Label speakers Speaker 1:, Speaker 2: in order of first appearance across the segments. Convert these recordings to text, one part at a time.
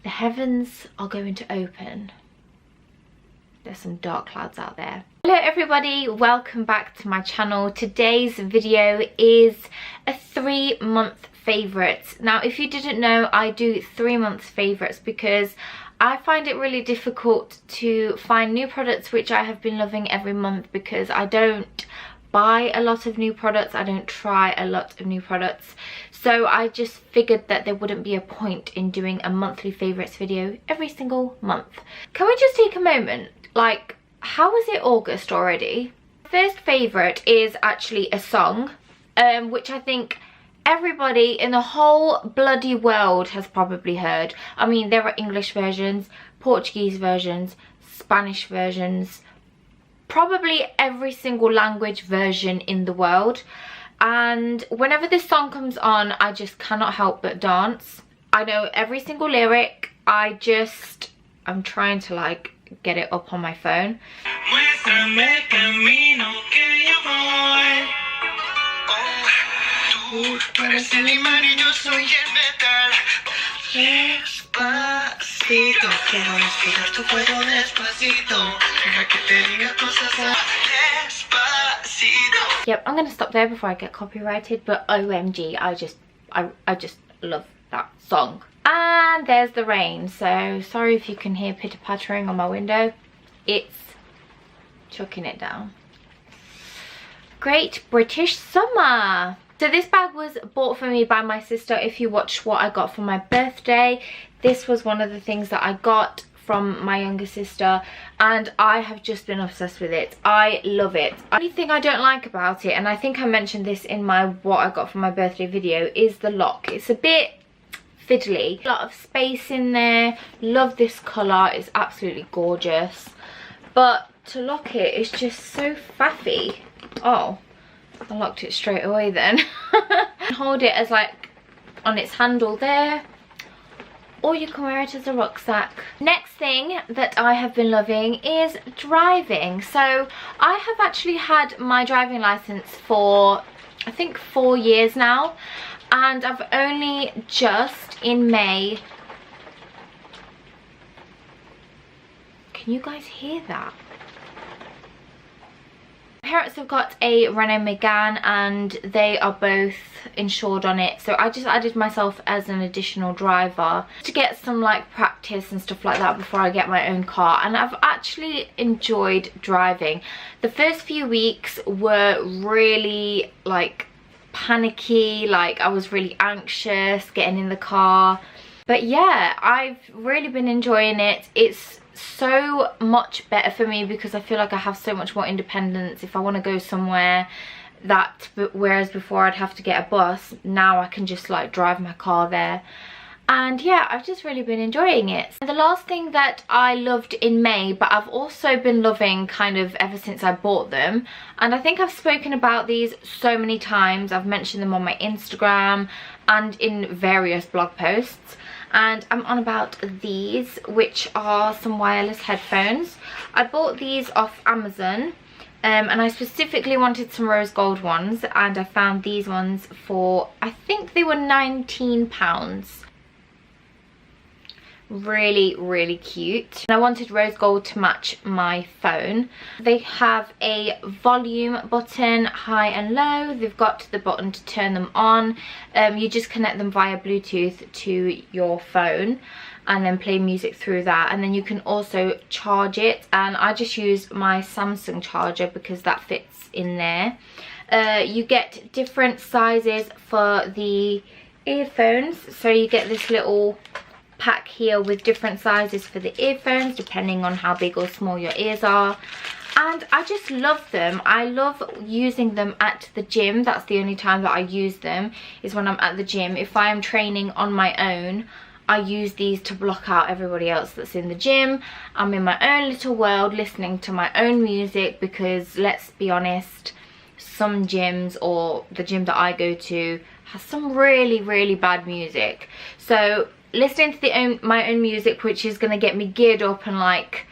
Speaker 1: The heavens are going to open. There's some dark clouds out there. Hello everybody, welcome back to my channel. Today's video is a 3-month favourites. Now if you didn't know, I do 3-month favourites because I find it really difficult to find new products which I have been loving every month, because I don't buy a lot of new products, I don't try a lot of new products. So I just figured that there wouldn't be a point in doing a monthly favourites video every single month. Can we just take a moment? Like, how is it August already? First favourite is actually a song, which I think everybody in the whole bloody world has probably heard. I mean, there are English versions, Portuguese versions, Spanish versions, probably every single language version in the world. And whenever this song comes on, I just cannot help but dance. I know every single lyric. I'm trying to like get it up on my phone. Yep, I'm gonna stop there before I get copyrighted, but OMG, I just love that song. And there's the rain, so sorry if you can hear pitter pattering on my window. It's chucking it down. Great British summer. So this bag was bought for me by my sister. If you watched what I got for my birthday, this was one of the things that I got from my younger sister, and I have just been obsessed with it. I love it. The only thing I don't like about it, and I think I mentioned this in my what I got for my birthday video, is the lock. It's a bit fiddly. A lot of space in there. Love this colour. It's absolutely gorgeous. But to lock it is just so faffy. Oh, I locked it straight away then. Hold it as like on its handle there, or you can wear it as a rucksack. Next thing that I have been loving is driving. So I have actually had my driving license for I think 4 years now, and I've only just in May. Can you guys hear that? My parents have got a Renault Megane and they are both insured on it, so I just added myself as an additional driver to get some like practice and stuff like that before I get my own car. And I've actually enjoyed driving. The first few weeks were really like panicky, like I was really anxious getting in the car, but yeah, I've really been enjoying it. It's so much better for me because I feel like I have so much more independence. If I want to go somewhere, whereas before I'd have to get a bus, now I can just like drive my car there. And yeah, I've just really been enjoying it. And the last thing that I loved in May, but I've also been loving kind of ever since I bought them, and I think I've spoken about these so many times. I've mentioned them on my Instagram and in various blog posts, and I'm on about these, which are some wireless headphones. I bought these off Amazon, and I specifically wanted some rose gold ones, and I found these ones for, I think they were £19. Really cute, and I wanted rose gold to match my phone. They have a volume button, high and low. They've got the button to turn them on. You just connect them via Bluetooth to your phone and then play music through that, and then you can also charge it, and I just use my Samsung charger because that fits in there. You get different sizes for the earphones, so you get this little pack here with different sizes for the earphones depending on how big or small your ears are, and I just love them. I love using them at the gym. That's the only time that I use them, is when I'm at the gym. If I am training on my own, I use these to block out everybody else that's in the gym. I'm in my own little world listening to my own music, because let's be honest, some gyms, or the gym that I go to, has some really bad music. So listening to my own music, which is going to get me geared up and like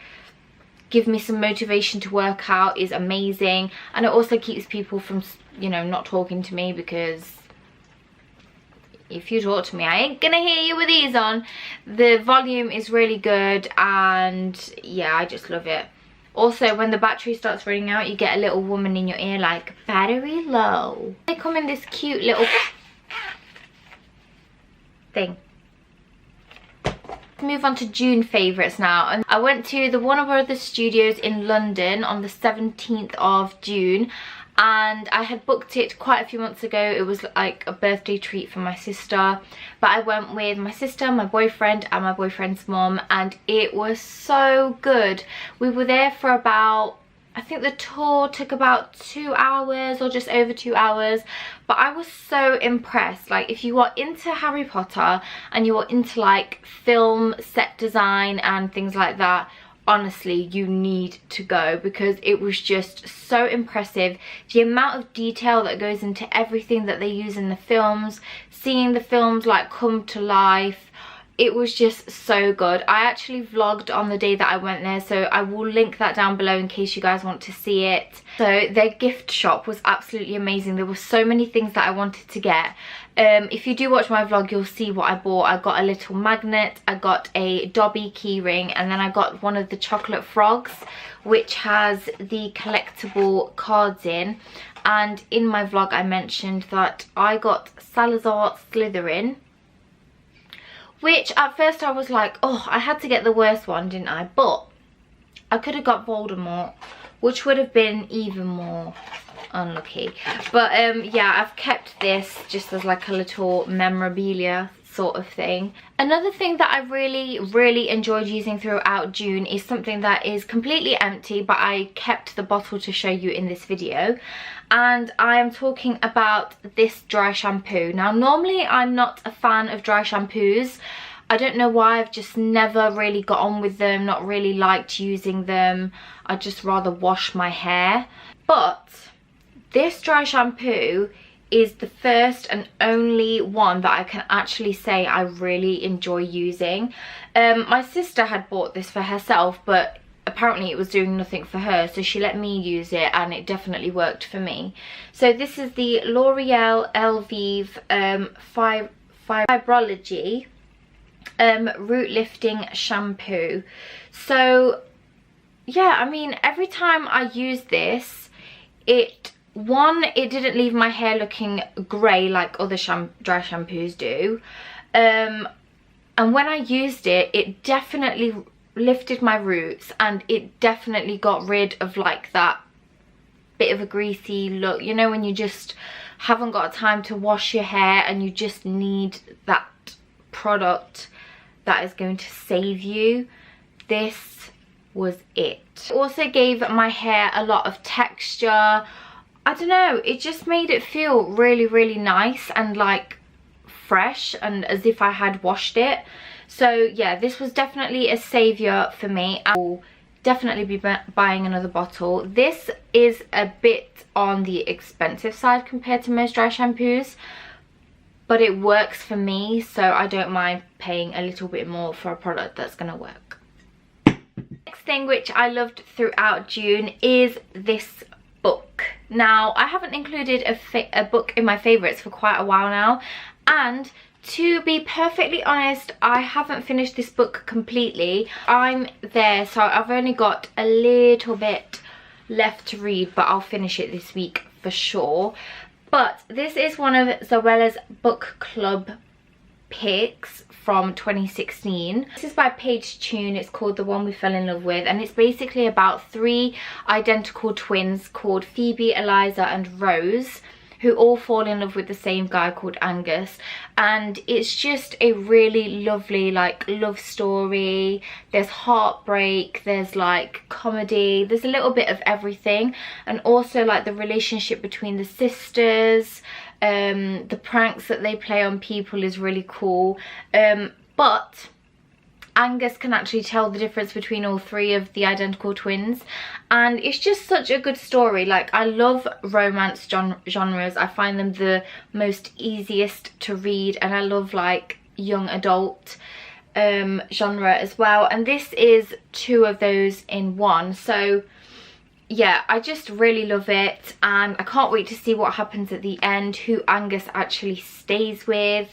Speaker 1: give me some motivation to work out, is amazing. And it also keeps people from, you know, not talking to me, because if you talk to me, I ain't gonna hear you with these on. The volume is really good, and yeah, I just love it. Also, when the battery starts running out, you get a little woman in your ear like, battery low. They come in this cute little thing. Move on to June favourites now, and I went to the Warner Brothers Studios in London on the 17th of June, and I had booked it quite a few months ago. It was like a birthday treat for my sister, but I went with my sister, my boyfriend and my boyfriend's mum, and it was so good. We were there for about, I think the tour took about 2 hours or just over 2 hours, but I was so impressed. Like, if you are into Harry Potter and you are into like film set design and things like that, honestly, you need to go, because it was just so impressive. The amount of detail that goes into everything that they use in the films, seeing the films like come to life, it was just so good. I actually vlogged on the day that I went there, so I will link that down below in case you guys want to see it. So their gift shop was absolutely amazing. There were so many things that I wanted to get. If you do watch my vlog, you'll see what I bought. I got a little magnet, I got a Dobby keyring, and then I got one of the chocolate frogs, which has the collectible cards in. And in my vlog I mentioned that I got Salazar Slytherin, which at first I was like, oh, I had to get the worst one, didn't I? But I could have got Voldemort, which would have been even more unlucky. But yeah, I've kept this just as like a little memorabilia sort of thing. Another thing that I really enjoyed using throughout June is something that is completely empty, but I kept the bottle to show you in this video, and I am talking about this dry shampoo. Now, normally I'm not a fan of dry shampoos. I don't know why, I've just never really got on with them, not really liked using them. I just rather wash my hair. But this dry shampoo is the first and only one that I can actually say I really enjoy using. My sister had bought this for herself, but apparently it was doing nothing for her, so she let me use it, and it definitely worked for me. So this is the L'Oreal Elvive Fibrology root lifting shampoo. So yeah, I mean, every time I use this, it didn't leave my hair looking grey like other dry shampoos do, and when I used it, it definitely lifted my roots, and it definitely got rid of like that bit of a greasy look, you know, when you just haven't got time to wash your hair and you just need that product that is going to save you. This was it. It also gave my hair a lot of texture. I don't know, it just made it feel really nice and like fresh, and as if I had washed it. So yeah, this was definitely a saviour for me. I will definitely be buying another bottle. This is a bit on the expensive side compared to most dry shampoos, but it works for me, so I don't mind paying a little bit more for a product that's gonna work. Next thing which I loved throughout June is this book. Now, I haven't included a book in my favourites for quite a while now, and to be perfectly honest, I haven't finished this book completely. I'm there, so I've only got a little bit left to read, but I'll finish it this week for sure. But this is one of Zoella's book club picks from 2016. This is by Paige Tune. It's called The One We Fell in Love With, and it's basically about 3 identical twins called Phoebe, Eliza and Rose, who all fall in love with the same guy called Angus, and it's just a really lovely like love story. There's heartbreak, there's like comedy, there's a little bit of everything, and also like the relationship between the sisters, the pranks that they play on people is really cool, but Angus can actually tell the difference between all 3 of the identical twins, and it's just such a good story. Like, I love romance genres. I find them the most easiest to read, and I love like young adult genre as well, and this is 2 of those in one. So yeah, I just really love it, and I can't wait to see what happens at the end, who Angus actually stays with.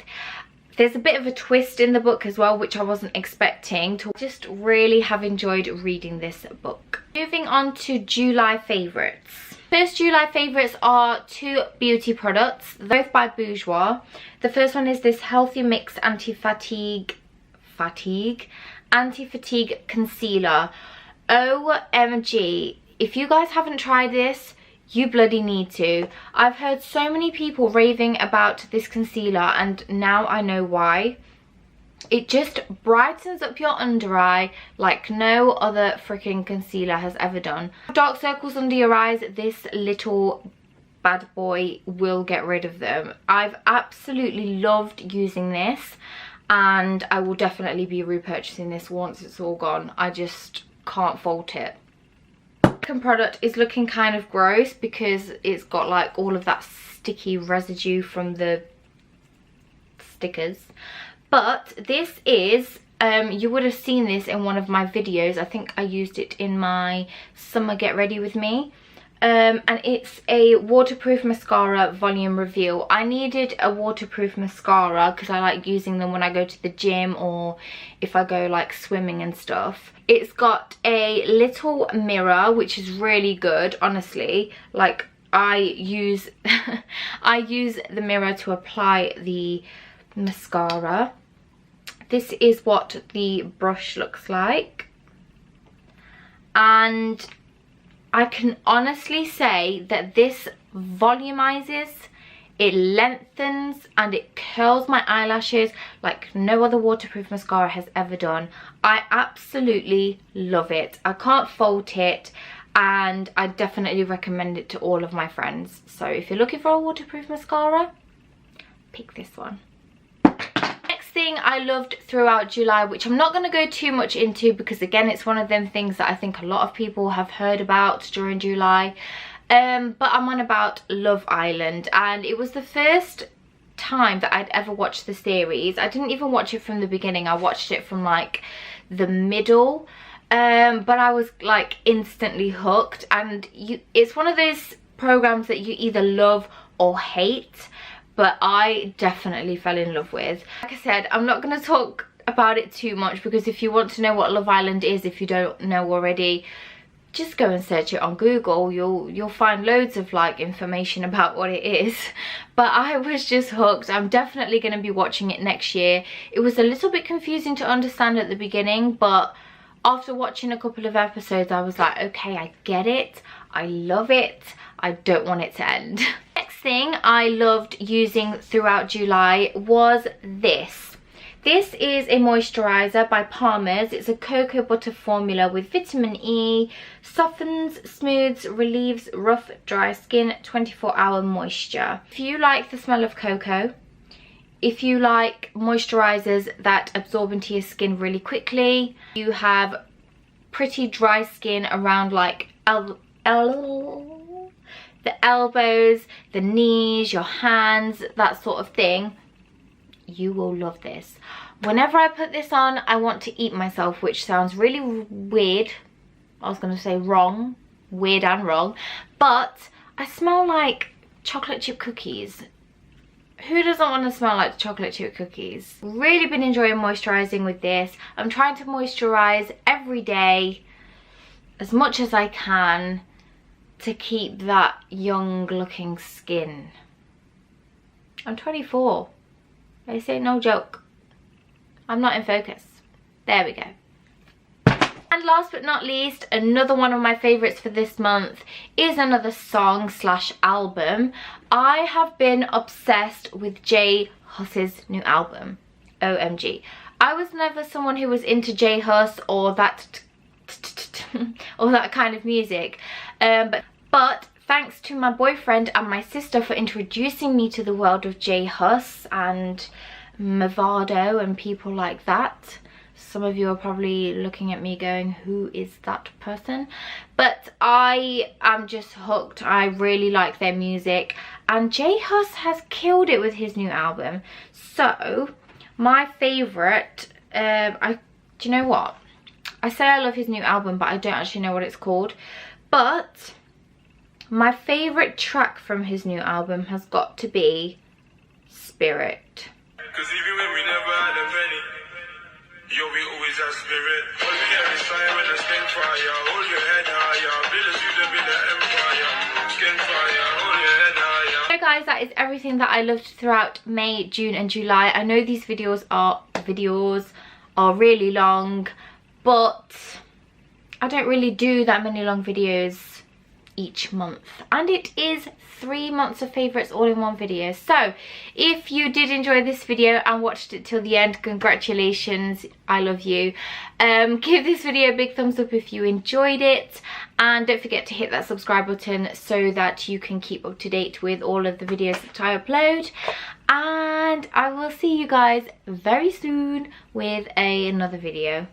Speaker 1: There's a bit of a twist in the book as well, which I wasn't expecting. Just really have enjoyed reading this book. Moving on to July favourites. First July favourites are 2 beauty products, both by Bourjois. The first one is this Healthy Mix Anti-Fatigue Concealer. OMG, if you guys haven't tried this, you bloody need to. I've heard so many people raving about this concealer, and now I know why. It just brightens up your under eye like no other freaking concealer has ever done. Dark circles under your eyes, this little bad boy will get rid of them. I've absolutely loved using this, and I will definitely be repurchasing this once it's all gone. I just can't fault it. Second product is looking kind of gross because it's got like all of that sticky residue from the stickers, but this is you would have seen this in one of my videos. I think I used it in my summer get ready with me, and it's a waterproof mascara volume reveal. I needed a waterproof mascara because I like using them when I go to the gym or if I go like swimming and stuff. It's got a little mirror, which is really good, honestly. Like, I use I use the mirror to apply the mascara. This is what the brush looks like, and I can honestly say that this volumizes, it lengthens, and it curls my eyelashes like no other waterproof mascara has ever done. I absolutely love it. I can't fault it, and I definitely recommend it to all of my friends. So if you're looking for a waterproof mascara, pick this one. Next thing I loved throughout July, which I'm not going to go too much into because again it's one of them things that I think a lot of people have heard about during July, but I'm on about Love Island, and it was the first time that I'd ever watched the series. I didn't even watch it from the beginning. I watched it from like the middle, but I was like instantly hooked, and it's one of those programs that you either love or hate, but I definitely fell in love with. Like I said, I'm not going to talk about it too much because if you want to know what Love Island is, if you don't know already, just go and search it on Google. You'll find loads of like information about what it is. But I was just hooked. I'm definitely going to be watching it next year. It was a little bit confusing to understand at the beginning, but after watching a couple of episodes I was like, okay, I get it, I love it, I don't want it to end. Next thing I loved using throughout July was this. This is a moisturizer by Palmer's. It's a cocoa butter formula with vitamin E, softens, smooths, relieves rough, dry skin, 24-hour moisture. If you like the smell of cocoa, if you like moisturizers that absorb into your skin really quickly, you have pretty dry skin around like the elbows, the knees, your hands, that sort of thing, you will love this. Whenever I put this on, I want to eat myself, which sounds really weird. I was going to say wrong, weird and wrong, but I smell like chocolate chip cookies. Who doesn't want to smell like chocolate chip cookies? Really been enjoying moisturizing with this. I'm trying to moisturize every day as much as I can to keep that young looking skin. I'm 24. They say no joke. I'm not in focus. There we go. And last but not least, another one of my favorites for this month is another song slash album. I have been obsessed with J Huss's new album. OMG. I was never someone who was into J Hus or that or that kind of music, but thanks to my boyfriend and my sister for introducing me to the world of J Hus and Movado and people like that. Some of you are probably looking at me going, who is that person? But I am just hooked. I really like their music, and J Hus has killed it with his new album. So my favorite, do you know what? I say I love his new album, but I don't actually know what it's called. But my favourite track from his new album has got to be Spirit.
Speaker 2: Cause even when we never had a penny, yo, we always have spirit. Hold me every sign when I stand fire. Hold your head higher. Build you to build an empire. Skin fire. Hold your head higher.
Speaker 1: So guys, that is everything that I loved throughout May, June and July. I know these videos are really long, but I don't really do that many long videos each month, and it is 3 months of favourites all in one video. So if you did enjoy this video and watched it till the end, congratulations, I love you. Give this video a big thumbs up if you enjoyed it, and don't forget to hit that subscribe button so that you can keep up to date with all of the videos that I upload. And I will see you guys very soon with another video.